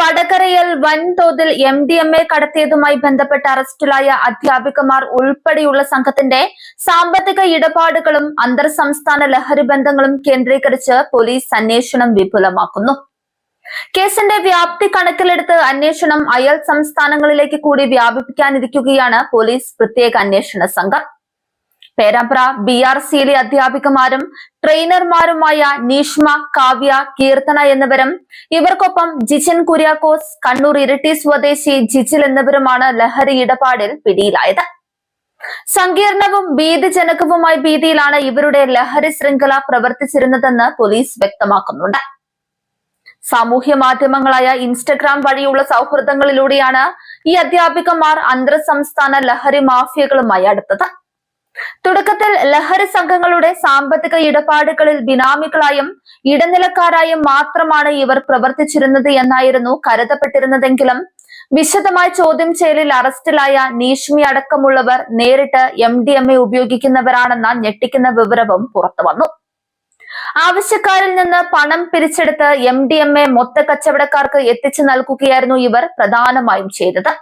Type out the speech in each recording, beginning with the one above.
വടകരയിൽ വൻതോതിൽ MDMA കടത്തിയതുമായി ബന്ധപ്പെട്ട് അറസ്റ്റിലായ അധ്യാപികമാർ ഉൾപ്പെടെയുള്ള സംഘത്തിന്റെ സാമ്പത്തിക ഇടപാടുകളും അന്തർ സംസ്ഥാന ലഹരി ബന്ധങ്ങളും കേന്ദ്രീകരിച്ച് പോലീസ് അന്വേഷണം വിപുലമാക്കുന്നു. കേസിന്റെ വ്യാപ്തി കണക്കിലെടുത്ത് അന്വേഷണം അയൽ സംസ്ഥാനങ്ങളിലേക്ക് കൂടി വ്യാപിപ്പിക്കാനിരിക്കുകയാണ് പോലീസ് പ്രത്യേക അന്വേഷണ സംഘം. പേരാമ്പ്ര BRCയിലെ അധ്യാപികമാരും ട്രെയിനർമാരുമായ നീഷ്മ, കാവ്യ, കീർത്തന എന്നിവരും ഇവർക്കൊപ്പം ജിജിൻ കുര്യാക്കോസ്, കണ്ണൂർ ഇരിട്ടി സ്വദേശി ജിജിൽ എന്നിവരുമാണ് ലഹരി ഇടപാടിൽ പിടിയിലായത്. സങ്കീർണവും ഭീതിജനകവുമായ ഭീതിയിലാണ് ഇവരുടെ ലഹരി ശൃംഖല പ്രവർത്തിച്ചിരുന്നതെന്ന് പോലീസ് വ്യക്തമാക്കുന്നുണ്ട്. സാമൂഹ്യ മാധ്യമങ്ങളായ ഇൻസ്റ്റഗ്രാം വഴിയുള്ള സൗഹൃദങ്ങളിലൂടെയാണ് ഈ അധ്യാപികമാർ അന്തർ സംസ്ഥാന ലഹരി മാഫിയകളുമായി അടുത്തത്. തുടക്കത്തിൽ ലഹരി സംഘങ്ങളുടെ സാമ്പത്തിക ഇടപാടുകളിൽ ബിനാമികളായും ഇടനിലക്കാരായും മാത്രമാണ് ഇവർ പ്രവർത്തിച്ചിരുന്നത് എന്നായിരുന്നു കരുതപ്പെട്ടിരുന്നതെങ്കിലും വിശദമായ ചോദ്യം ചെയ്യലിൽ അറസ്റ്റിലായ നീഷ്മി അടക്കമുള്ളവർ നേരിട്ട് MDMA ഉപയോഗിക്കുന്നവരാണെന്ന ഞെട്ടിക്കുന്ന വിവരവും പുറത്തുവന്നു. ആവശ്യക്കാരിൽ നിന്ന് പണം പിരിച്ചെടുത്ത് MDMA മൊത്ത കച്ചവടക്കാർക്ക് എത്തിച്ചു നൽകുകയായിരുന്നു ഇവർ പ്രധാനമായും ചെയ്തത്.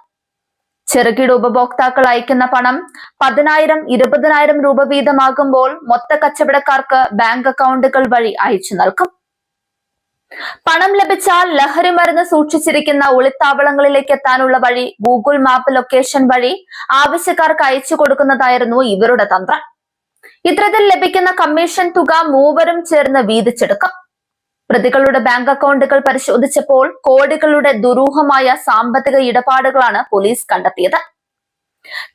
ചെറുകിട ഉപഭോക്താക്കൾ അയക്കുന്ന പണം 10,000, 20,000 രൂപ വീതമാകുമ്പോൾ മൊത്ത കച്ചവടക്കാർക്ക് ബാങ്ക് അക്കൗണ്ടുകൾ വഴി അയച്ചു നൽകും. പണം ലഭിച്ചാൽ ലഹരി മരുന്ന് സൂക്ഷിച്ചിരിക്കുന്ന ഒളിത്താവളങ്ങളിലേക്ക് എത്താനുള്ള വഴി ഗൂഗിൾ മാപ്പ് ലൊക്കേഷൻ വഴി ആവശ്യക്കാർക്ക് അയച്ചു കൊടുക്കുന്നതായിരുന്നു ഇവരുടെ തന്ത്രം. ഇത്തരത്തിൽ ലഭിക്കുന്ന കമ്മീഷൻ തുക മൂവരും ചേർന്ന് വീതിച്ചെടുക്കും. പ്രതികളുടെ ബാങ്ക് അക്കൗണ്ടുകൾ പരിശോധിച്ചപ്പോൾ കോടികളുടെ ദുരൂഹമായ സാമ്പത്തിക ഇടപാടുകളാണ് പോലീസ് കണ്ടെത്തിയത്.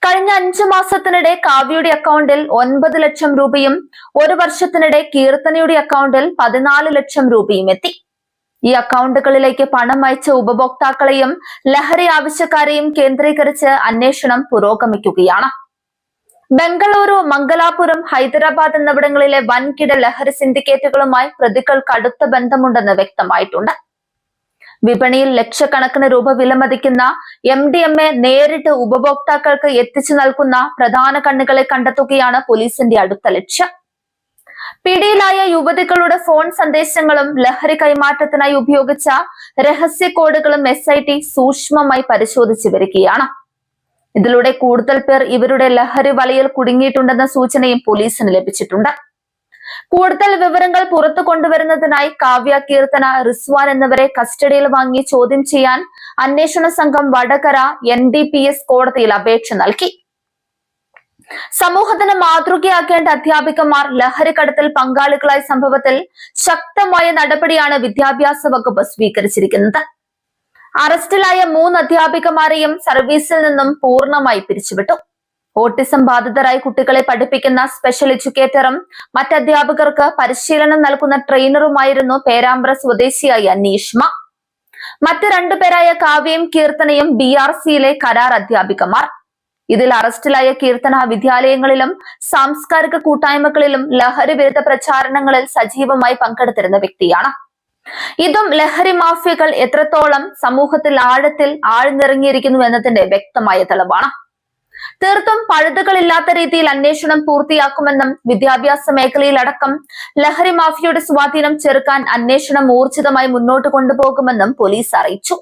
കഴിഞ്ഞ 5 മാസത്തിനിടെ കാവ്യയുടെ അക്കൗണ്ടിൽ 9 ലക്ഷം രൂപയും 1 വർഷത്തിനിടെ കീർത്തനയുടെ അക്കൗണ്ടിൽ 14 ലക്ഷം രൂപയും എത്തി. ഈ അക്കൗണ്ടുകളിലേക്ക് പണം അയച്ച ഉപഭോക്താക്കളെയും ലഹരി ആവശ്യക്കാരെയും കേന്ദ്രീകരിച്ച് അന്വേഷണം പുരോഗമിക്കുകയാണ്. ബംഗളൂരു, മംഗലാപുരം, ഹൈദരാബാദ് എന്നിവിടങ്ങളിലെ വൻകിട ലഹരി സിൻഡിക്കേറ്റുകളുമായി പ്രതികൾക്ക് അടുത്ത ബന്ധമുണ്ടെന്ന് വ്യക്തമായിട്ടുണ്ട്. വിപണിയിൽ ലക്ഷക്കണക്കിന് രൂപ വിലമതിക്കുന്ന MDMA നേരിട്ട് ഉപഭോക്താക്കൾക്ക് എത്തിച്ചു നൽകുന്ന പ്രധാന കണ്ണികളെ കണ്ടെത്തുകയാണ് പോലീസിന്റെ അടുത്ത ലക്ഷ്യം. പിടിയിലായ യുവതികളുടെ ഫോൺ സന്ദേശങ്ങളും ലഹരി കൈമാറ്റത്തിനായി ഉപയോഗിച്ച രഹസ്യ കോഡുകളും SIT സൂക്ഷ്മമായി പരിശോധിച്ചു വരികയാണ്. ഇതിലൂടെ കൂടുതൽ പേർ ഇവരുടെ ലഹരി വലയിൽ കുടുങ്ങിയിട്ടുണ്ടെന്ന സൂചനയും പോലീസിന് ലഭിച്ചിട്ടുണ്ട്. കൂടുതൽ വിവരങ്ങൾ പുറത്തു കൊണ്ടുവരുന്നതിനായി കാവ്യ, കീർത്തന, റിസ്വാൻ എന്നിവരെ കസ്റ്റഡിയിൽ വാങ്ങി ചോദ്യം ചെയ്യാൻ അന്വേഷണ സംഘം വടകര NDPS കോടതിയിൽ അപേക്ഷ നൽകി. സമൂഹത്തിന് മാതൃകയാക്കേണ്ട അധ്യാപികമാർ ലഹരി കടത്തിൽ പങ്കാളികളായ സംഭവത്തിൽ ശക്തമായ നടപടിയാണ് വിദ്യാഭ്യാസ വകുപ്പ് സ്വീകരിച്ചിരിക്കുന്നത്. അറസ്റ്റിലായ 3 അധ്യാപികമാരെയും സർവീസിൽ നിന്നും പൂർണ്ണമായി പിരിച്ചുവിട്ടു. ഓട്ടിസം ബാധിതരായ കുട്ടികളെ പഠിപ്പിക്കുന്ന സ്പെഷ്യൽ എഡ്യൂക്കേറ്ററും മറ്റധ്യാപകർക്ക് പരിശീലനം നൽകുന്ന ട്രെയിനറുമായിരുന്നു പേരാമ്പ്ര സ്വദേശിയായ നീഷ്മ. മറ്റ് 2 പേരായ കാവ്യയും കീർത്തനയും BRCയിലെ കരാർ അധ്യാപികമാർ. ഇതിൽ അറസ്റ്റിലായ കീർത്തന വിദ്യാലയങ്ങളിലും സാംസ്കാരിക കൂട്ടായ്മകളിലും ലഹരി വിരുദ്ധ പ്രചാരണങ്ങളിൽ സജീവമായി പങ്കെടുത്തിരുന്ന വ്യക്തിയാണ്. ഇതും ലഹരി മാഫിയകൾ എത്രത്തോളം സമൂഹത്തിൽ ആഴത്തിൽ ആഴ്ന്നിറങ്ങിയിരിക്കുന്നു എന്നതിന്റെ വ്യക്തമായ തെളിവാണ്. തീർത്തും പഴുതുകളില്ലാത്ത രീതിയിൽ അന്വേഷണം പൂർത്തിയാക്കുമെന്നും വിദ്യാഭ്യാസ മേഖലയിലടക്കം ലഹരി മാഫിയയുടെ സ്വാധീനം ചെറുക്കാൻ അന്വേഷണം ഊർജിതമായി മുന്നോട്ട് കൊണ്ടുപോകുമെന്നും പോലീസ് അറിയിച്ചു.